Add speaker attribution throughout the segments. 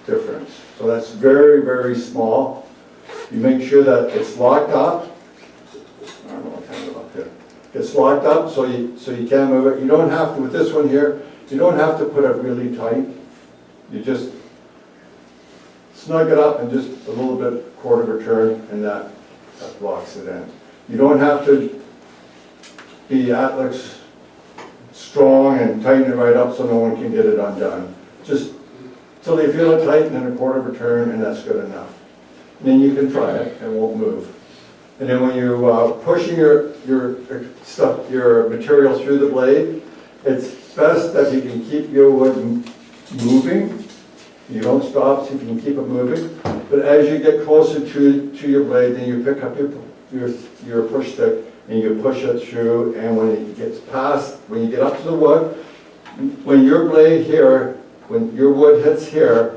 Speaker 1: difference. So that's very, very small. You make sure that it's locked up. I don't know what kind of up here. It's locked up so you can't move it. You don't have to, with this one here, you don't have to put it really tight. You just snug it up and just a little bit, quarter of a turn, and that locks it in. You don't have to be looks strong and tighten it right up so no one can get it undone. Just till you feel it tight and then a quarter of a turn, and that's good enough. And then you can try it, and it won't move. And then when you're pushing your material through the blade, it's best that you can keep your wood moving. You don't stop, so you can keep it moving. But as you get closer to your blade, then you pick up your push stick and you push it through. And when it gets past, when you get up to the wood, when your blade here, when your wood hits here,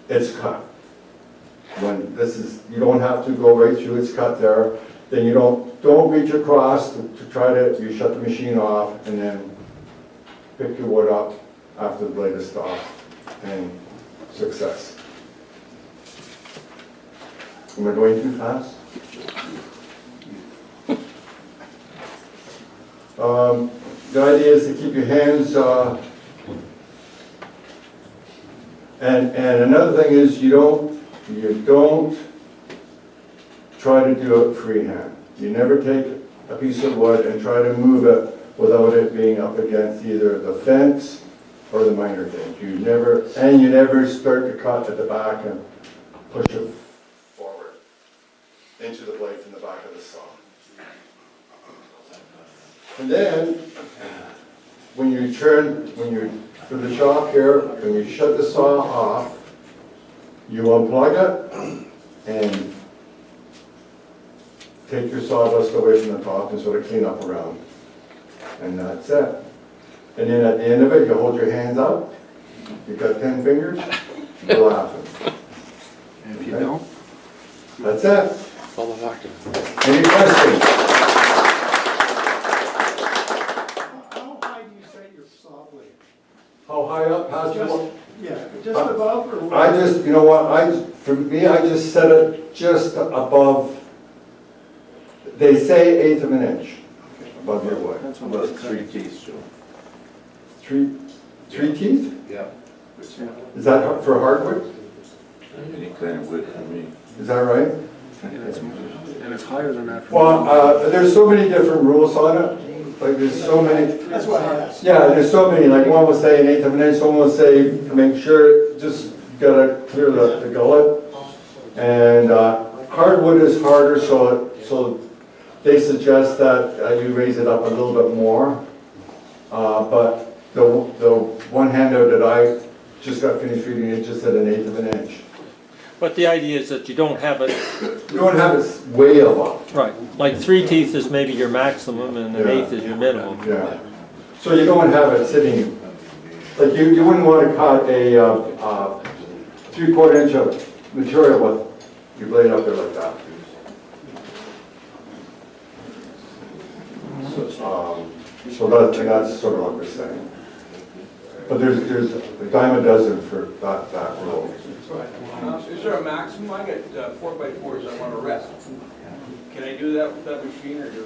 Speaker 1: it's cut. When this is, you don't have to go right through, it's cut there. Then you don't reach across to try to, you shut the machine off and then pick your wood up after the blade is stopped, and success. Am I going too fast? The idea is to keep your hands, and another thing is you don't try to do it freehand. You never take a piece of wood and try to move it without it being up against either the fence or the miner gauge. You never start to cut at the back and push it forward into the blade from the back of the saw. And then, for the shop here, when you shut the saw off, you unplug it and take your sawdust away from the top and sort of clean up around. And that's it. And then at the end of it, you hold your hands up. You've got 10 fingers, you're laughing.
Speaker 2: And if you don't?
Speaker 1: That's it.
Speaker 2: Follow the doctor.
Speaker 1: Any questions?
Speaker 3: How high do you set your saw blade?
Speaker 1: How high up past the wall?
Speaker 3: Yeah, just above or what?
Speaker 1: I just, you know what, for me, I just set it just above, they say 1/8 of an inch above your wood.
Speaker 2: That's about 3 teeth, Joe.
Speaker 1: Three teeth?
Speaker 2: Yeah.
Speaker 1: Is that for hardwood?
Speaker 2: Any kind of wood for me.
Speaker 1: Is that right?
Speaker 4: And it's higher than that.
Speaker 1: Well, there's so many different rules on it. Like there's so many.
Speaker 3: That's why I asked.
Speaker 1: Yeah, there's so many. Like one will say 1/8 of an inch, someone will say make sure just gotta clear the gullet. And hardwood is harder, so they suggest that you raise it up a little bit more. But the one handout that I just got finished reading, it just said 1/8 of an inch.
Speaker 5: But the idea is that you don't have it,
Speaker 1: You don't have it way above.
Speaker 5: right, like 3 teeth is maybe your maximum and an
Speaker 1: Yeah.
Speaker 5: 1/8 is your minimum.
Speaker 1: Yeah. So you don't have it sitting, like you wouldn't want to cut a 3/4 inch of material with your blade up there like that. So that's sort of what we're saying. But there's a dime a dozen for that rule.
Speaker 6: Is there a maximum? I got 4x4s I want to rest. Can I do that with that machine, or do,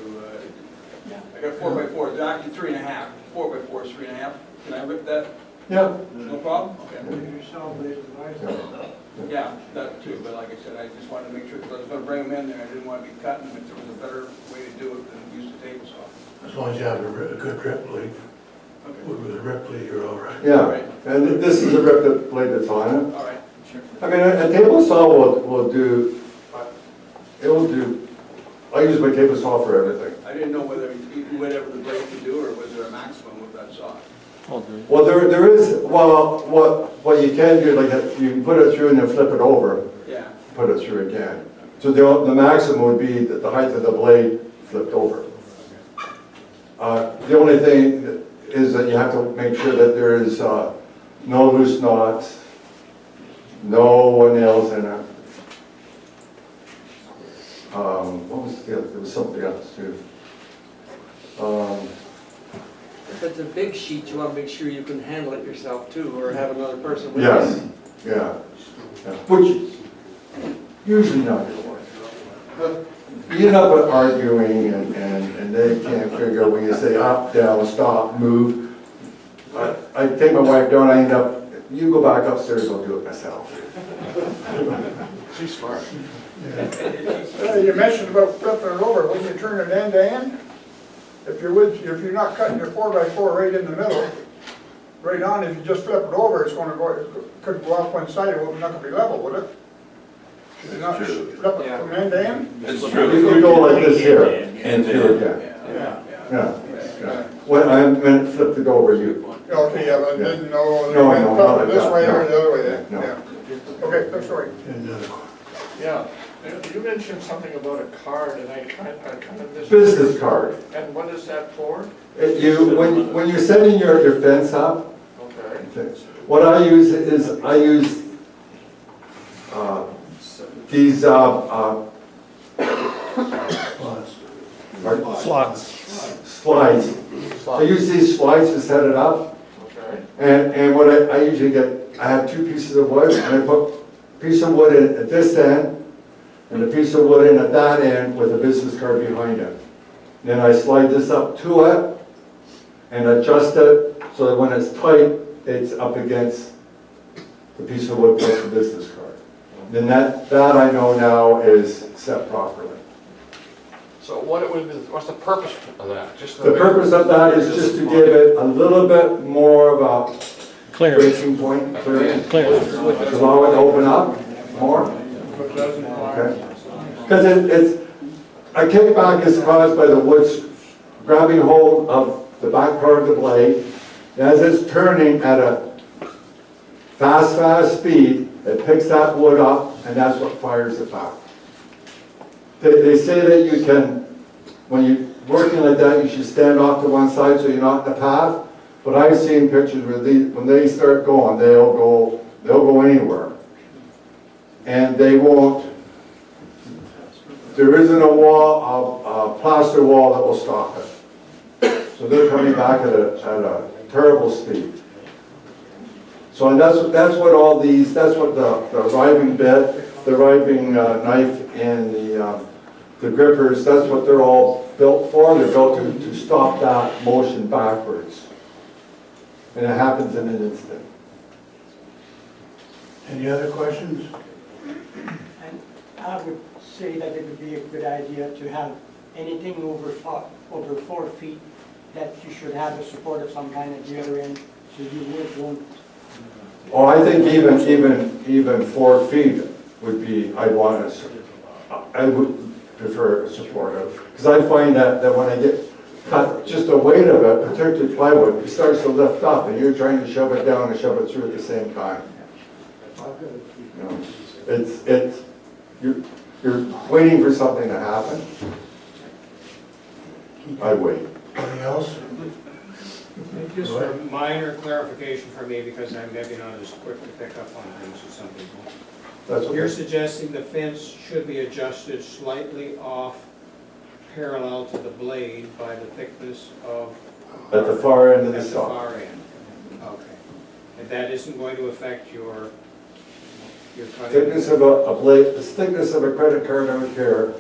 Speaker 6: I got 4x4s, they're actually 3.5. 4x4 is 3.5. Can I rip that?
Speaker 1: Yeah.
Speaker 6: No problem? Okay.
Speaker 3: Your saw blade is nice.
Speaker 6: Yeah, that too, but like I said, I just wanted to make sure, because I was going to bring them in there, I didn't want to be cutting them if there was a better way to do it than use the table saw.
Speaker 7: As long as you have a good rip blade,
Speaker 6: Okay.
Speaker 7: with a rip blade, you're all right.
Speaker 1: Yeah, and this is a ripped blade that's on it.
Speaker 6: All right.
Speaker 1: I mean, a table saw will do, it will do, I use my table saw for everything.
Speaker 6: I didn't know whether whatever the blade could do, or was there a maximum with that saw?
Speaker 5: I'll do it.
Speaker 1: Well, there is, well, what you can do, like, you can put it through and then flip it over,
Speaker 6: Yeah.
Speaker 1: put it through again. So the maximum would be the height of the blade flipped over. The only thing is that you have to make sure that there is no loose knots, no nails in it. What was the other, there was something else too.
Speaker 8: If it's a big sheet, you want to make sure you can handle it yourself too, or have another person with
Speaker 1: Yes,
Speaker 8: you.
Speaker 1: Yeah, yeah. Which, usually not your wife. You end up arguing and they can't figure out when you say up, down, stop, move. I take my wife down, I end up, you go back upstairs, I'll do it myself.
Speaker 4: She's smart.
Speaker 3: You mentioned about flipping it over, when you turn it end to end, if you're not cutting your 4x4 right in the middle, right on, if you just flip it over, it's gonna go, it could go off one side, it would not gonna be level, would it? Should you not
Speaker 2: true.
Speaker 3: flip it from end to end?
Speaker 2: It's
Speaker 1: You go like this here, and here again.
Speaker 3: Yeah.
Speaker 1: Yeah. When I meant flipped it over, you.
Speaker 3: Okay, yeah, but I didn't know,
Speaker 1: No,
Speaker 3: whether you
Speaker 1: no,
Speaker 3: meant
Speaker 1: not
Speaker 3: flip it
Speaker 1: like
Speaker 3: this
Speaker 1: that,
Speaker 3: way or
Speaker 1: no.
Speaker 3: the other way,
Speaker 1: No.
Speaker 3: yeah. Okay, that's right.
Speaker 7: Another one.
Speaker 4: Yeah, you mentioned something about a card, and I kind of missed.
Speaker 1: Business card.
Speaker 4: And what is that for?
Speaker 1: When you're setting your fence up,
Speaker 4: Okay.
Speaker 1: what I use is, these,
Speaker 5: Slots.
Speaker 1: slides. I use these slides to set it up,
Speaker 4: Okay.
Speaker 1: and what I usually get, I have two pieces of wood, and I put a piece of wood in at this end, and a piece of wood in at that end with a business card behind it. Then I slide this up to it, and adjust it, so that when it's tight, it's up against the piece of wood plus the business card. Then that I know now is set properly.
Speaker 4: So what's the purpose of that? Just
Speaker 1: The purpose of that is just to give it a little bit more of a
Speaker 5: Clearance.
Speaker 1: breaking point, clearance,
Speaker 5: Clearance.
Speaker 1: to allow it to open up more. Okay. Because a kickback is caused by the wood grabbing hold of the back part of the blade. As it's turning at a fast speed, it picks that wood up, and that's what fires it back. They say that you can, when you're working like that, you should stand off to one side so you're not in the path. But I've seen pictures where when they start going, they'll go anywhere. And they won't, there isn't a wall, a plaster wall that will stop it. So they're coming back at a terrible speed. So and that's what all these, that's what the riving bit, the riving knife, and the grippers, that's what they're all built for. They're built to stop that motion backwards. And it happens in an instant.
Speaker 7: Any other questions?
Speaker 8: And I would say that it would be a good idea to have anything over 4 feet, that you should have a support of some kind at the other end, so you won't.
Speaker 1: Oh, I think even 4 feet would be, I would prefer a supportive. Because I find that when I get cut, just the weight of it, particularly plywood, it starts to lift up, and you're trying to shove it down and shove it through at the same time. You know, you're waiting for something to happen. I wait.
Speaker 7: Anything else?
Speaker 9: Just for minor clarification for me, because I'm maybe not as quick to pick up on things as some people.
Speaker 1: That's
Speaker 9: You're
Speaker 1: okay.
Speaker 9: suggesting the fence should be adjusted slightly off, parallel to the blade by the thickness of...
Speaker 1: At the far end of the
Speaker 9: At the
Speaker 1: saw.
Speaker 9: far end. Okay. And that isn't going to affect your cutting?
Speaker 1: Thickness of a blade, the thickness of a credit card out here,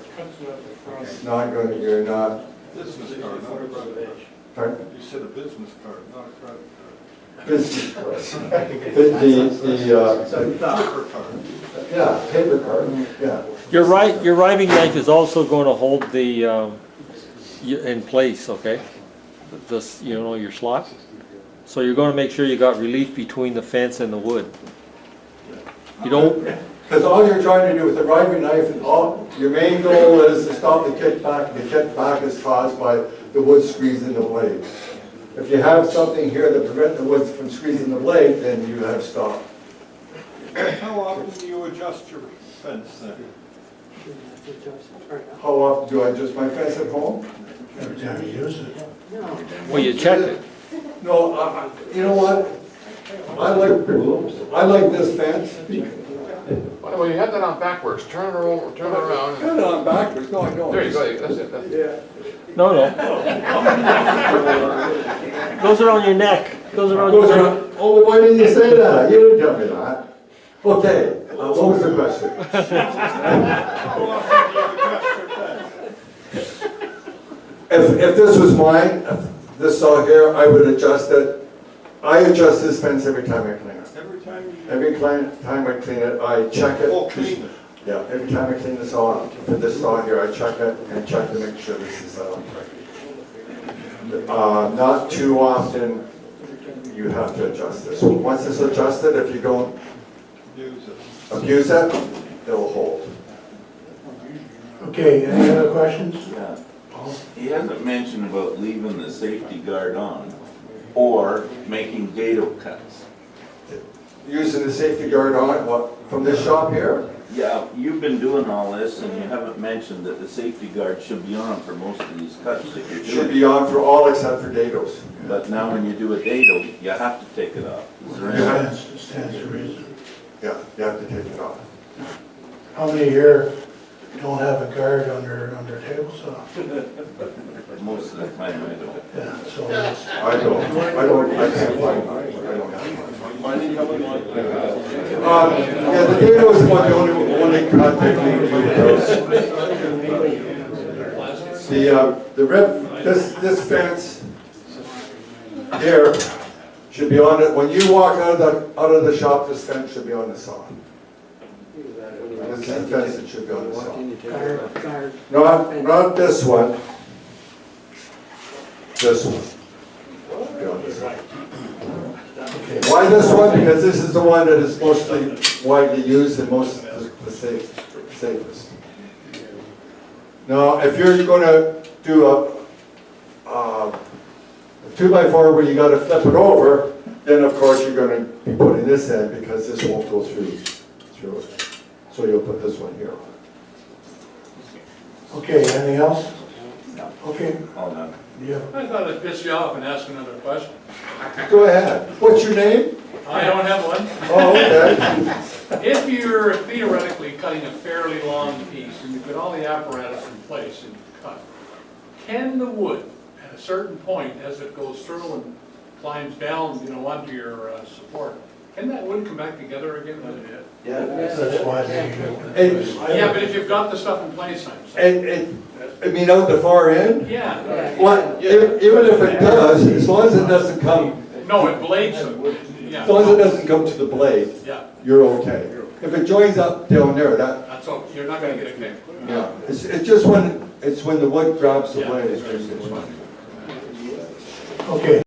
Speaker 1: it's not going to, you're not,
Speaker 3: Business card, not a credit
Speaker 1: pardon?
Speaker 3: card. You said a business card, not a credit card.
Speaker 1: Business card.
Speaker 3: Paper card.
Speaker 1: Yeah, paper card, yeah.
Speaker 5: Your riving knife is also going to hold the, in place, okay? This, your slot. So you're going to make sure you got relief between the fence and the wood. You don't,
Speaker 1: Because all you're trying to do with the riving knife, your main goal is to stop the kickback. The kickback is caused by the wood squeezing the blade. If you have something here that prevents the wood from squeezing the blade, then you have stopped.
Speaker 3: How often do you adjust your fence then?
Speaker 1: How often do I adjust my fence at home?
Speaker 7: Every time you use it.
Speaker 5: well, you check it.
Speaker 1: No, you know what? I like this fence.
Speaker 4: Well, you have that on backwards, turn it over, turn it around.
Speaker 1: Got it on backwards, no, I don't.
Speaker 4: There you go, that's it, that's it.
Speaker 5: No. Goes around your neck. Goes around your neck.
Speaker 1: Oh, why didn't you say that? You didn't tell me that. Okay, what was the question? If this was mine, if this saw here, I would adjust it. I adjust this fence every time I clean it. Every time I clean it, I check it. Yeah, every time I clean this saw, for this saw here, I check it and check to make sure this is not too often. You have to adjust this. Once it's adjusted, if you don't abuse it, it'll hold.
Speaker 7: Okay, any other questions?
Speaker 2: Yeah. He hasn't mentioned about leaving the safety guard on or making dado cuts.
Speaker 1: Using the safety guard on, what, from this shop here?
Speaker 2: Yeah, you've been doing all this and you haven't mentioned that the safety guard should be on for most of these cuts that you're
Speaker 1: Should
Speaker 2: doing.
Speaker 1: be on for all except for dados.
Speaker 2: But now when you do a dado, you have to take it off. Is there any?
Speaker 7: Stands to reason.
Speaker 1: Yeah, you have to take it off.
Speaker 7: How many here don't have a guard under Tablesaw?
Speaker 2: Most of the time I don't.
Speaker 7: Yeah, so it's,
Speaker 1: I can't find mine. I don't have mine. Yeah, the dado is the only contact we do with those. The red, this fence here should be on it. When you walk out of the shop, this fence should be on the saw. This is the fence that should be on the saw. Not this one. This one. Should be on this one. Why this one? Because this is the one that is mostly widely used and most the safest. Now, if you're going to do a 2x4 where you got to flip it over, then of course you're going to be putting this in because this won't go through it. So you'll put this one here.
Speaker 7: okay, anything else?
Speaker 2: No.
Speaker 7: Okay,
Speaker 2: All done.
Speaker 7: yeah.
Speaker 4: I thought I'd piss you off and ask another question.
Speaker 1: Go ahead. What's your name?
Speaker 4: I don't have one.
Speaker 1: Oh, okay.
Speaker 4: If you're theoretically cutting a fairly long piece and you've got all the apparatus in place and cut, can the wood, at a certain point, as it goes through and climbs down, onto your support, can that wood come back together again?
Speaker 7: That's why they.
Speaker 4: Yeah, but if you've got the stuff in place, I'm saying.
Speaker 1: I mean, out the far end?
Speaker 4: Yeah.
Speaker 1: What, even if it does, as long as it doesn't come,
Speaker 4: No, it blades them.
Speaker 1: as long as it doesn't come to the blade,
Speaker 4: Yeah,
Speaker 1: you're okay. If it joins up down there,
Speaker 4: that's all, you're not gonna get a kick.
Speaker 1: yeah, it's just when the wood grabs the
Speaker 4: Yeah.
Speaker 1: blade.
Speaker 7: Okay.